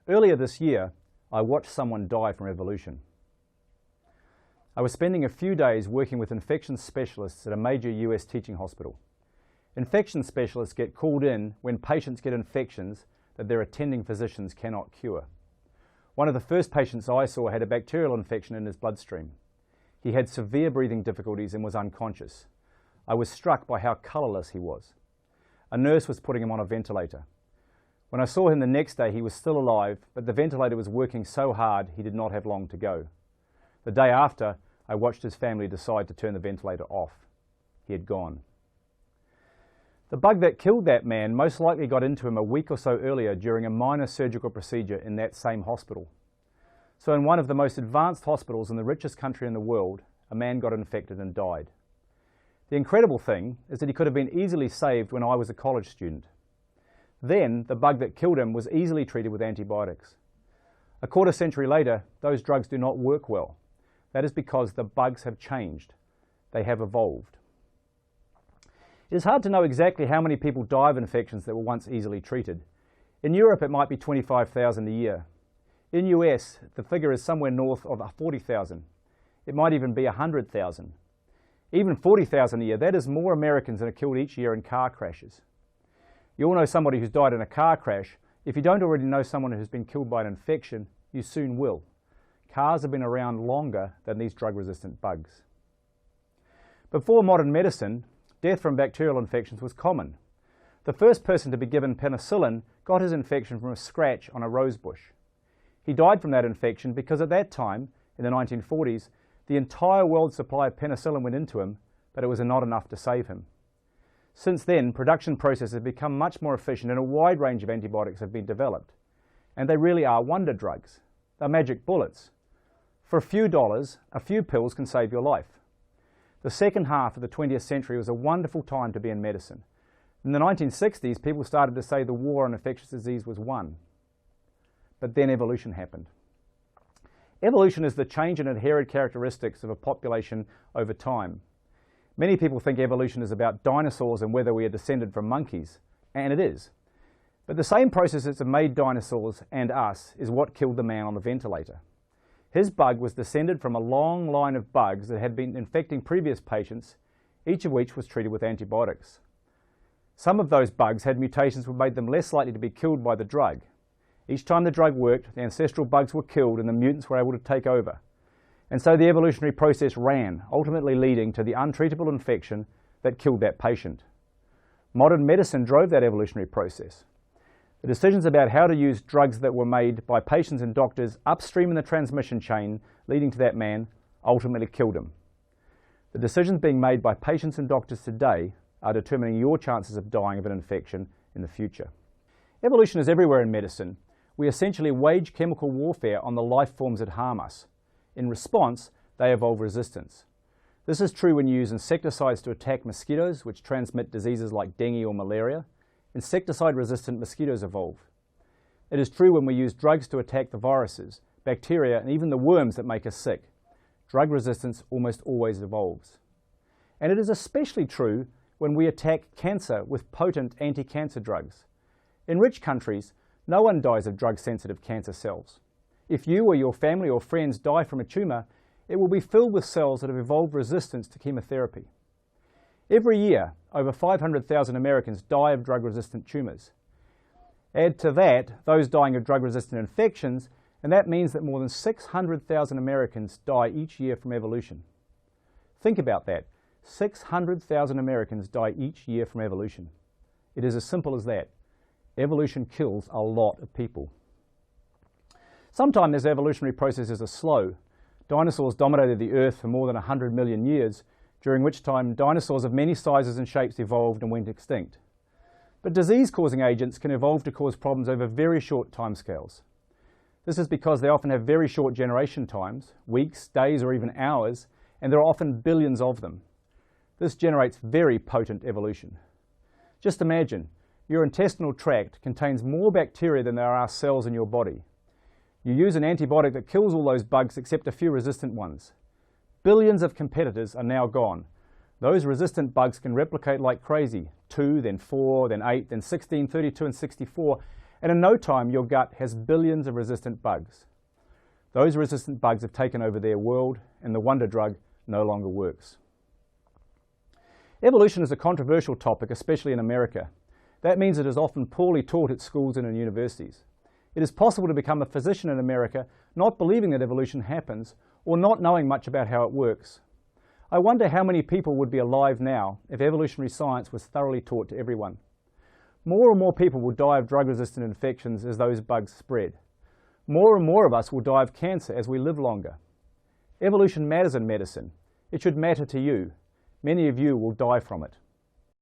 Earlier this year, I watched someone die from evolution. I was spending a few days working with infection specialists at a major US teaching hospital. Infection specialists get called in when patients get infections that their attending physicians cannot cure. One of the first patients I saw had a bacterial infection in his bloodstream. He had severe breathing difficulties and was unconscious. I was struck by how colourless he was. A nurse was putting him on a ventilator. When I saw him the next day, he was still alive, but the ventilator was working so hard he did not have long to go. The day after, I watched his family decide to turn the ventilator off. He had gone. The bug that killed that man most likely got into him a week or so earlier during a minor surgical procedure in that same hospital. So in one of the most advanced hospitals in the richest country in the world, a man got infected and died. The incredible thing is that he could have been easily saved when I was a college student. Then, the bug that killed him was easily treated with antibiotics. A quarter century later, those drugs do not work well. That is because the bugs have changed. They have evolved. It is hard to know exactly how many people die of infections that were once easily treated. In Europe, it might be 25,000 a year. In US, the figure is somewhere north of 40,000. It might even be 100,000. Even 40,000 a year, that is more Americans than are killed each year in car crashes. You all know somebody who's died in a car crash. If you don't already know someone who's been killed by an infection, you soon will. Cars have been around longer than these drug-resistant bugs. Before modern medicine, death from bacterial infections was common. The first person to be given penicillin got his infection from a scratch on a rose bush. He died from that infection because at that time, in the 1940s, the entire world's supply of penicillin went into him, but it was not enough to save him. Since then, production processes have become much more efficient and a wide range of antibiotics have been developed. And they really are wonder drugs. They're magic bullets. For a few dollars, a few pills can save your life. The second half of the 20th century was a wonderful time to be in medicine. In the 1960s, people started to say the war on infectious disease was won. But then evolution happened. Evolution is the change in inherent characteristics of a population over time. Many people think evolution is about dinosaurs and whether we are descended from monkeys, and it is. But the same processes that made dinosaurs and us is what killed the man on the ventilator. His bug was descended from a long line of bugs that had been infecting previous patients, each of which was treated with antibiotics. Some of those bugs had mutations that made them less likely to be killed by the drug. Each time the drug worked, the ancestral bugs were killed and the mutants were able to take over. And so the evolutionary process ran, ultimately leading to the untreatable infection that killed that patient. Modern medicine drove that evolutionary process. The decisions about how to use drugs that were made by patients and doctors upstream in the transmission chain leading to that man ultimately killed him. The decisions being made by patients and doctors today are determining your chances of dying of an infection in the future. Evolution is everywhere in medicine. We essentially wage chemical warfare on the life forms that harm us. In response, they evolve resistance. This is true when you use insecticides to attack mosquitoes, which transmit diseases like dengue or malaria. Insecticide-resistant mosquitoes evolve. It is true when we use drugs to attack the viruses, bacteria, and even the worms that make us sick. Drug resistance almost always evolves. And it is especially true when we attack cancer with potent anti-cancer drugs. In rich countries, no one dies of drug-sensitive cancer cells. If you or your family or friends die from a tumour, it will be filled with cells that have evolved resistance to chemotherapy. Every year, over 500,000 Americans die of drug-resistant tumours. Add to that those dying of drug-resistant infections, and that means that more than 600,000 Americans die each year from evolution. Think about that. 600,000 Americans die each year from evolution. It is as simple as that. Evolution kills a lot of people. Sometimes these evolutionary processes are slow. Dinosaurs dominated the Earth for more than 100 million years, during which time dinosaurs of many sizes and shapes evolved and went extinct. But disease-causing agents can evolve to cause problems over very short timescales. This is because they often have very short generation times, weeks, days, or even hours, and there are often billions of them. This generates very potent evolution. Just imagine, your intestinal tract contains more bacteria than there are cells in your body. You use an antibiotic that kills all those bugs except a few resistant ones. Billions of competitors are now gone. Those resistant bugs can replicate like crazy, 2, then 4, then 8, then 16, 32, and 64, and in no time your gut has billions of resistant bugs. Those resistant bugs have taken over their world, and the wonder drug no longer works. Evolution is a controversial topic, especially in America. That means it is often poorly taught at schools and in universities. It is possible to become a physician in America not believing that evolution happens or not knowing much about how it works. I wonder how many people would be alive now if evolutionary science was thoroughly taught to everyone. More and more people will die of drug-resistant infections as those bugs spread. More and more of us will die of cancer as we live longer. Evolution matters in medicine. It should matter to you. Many of you will die from it.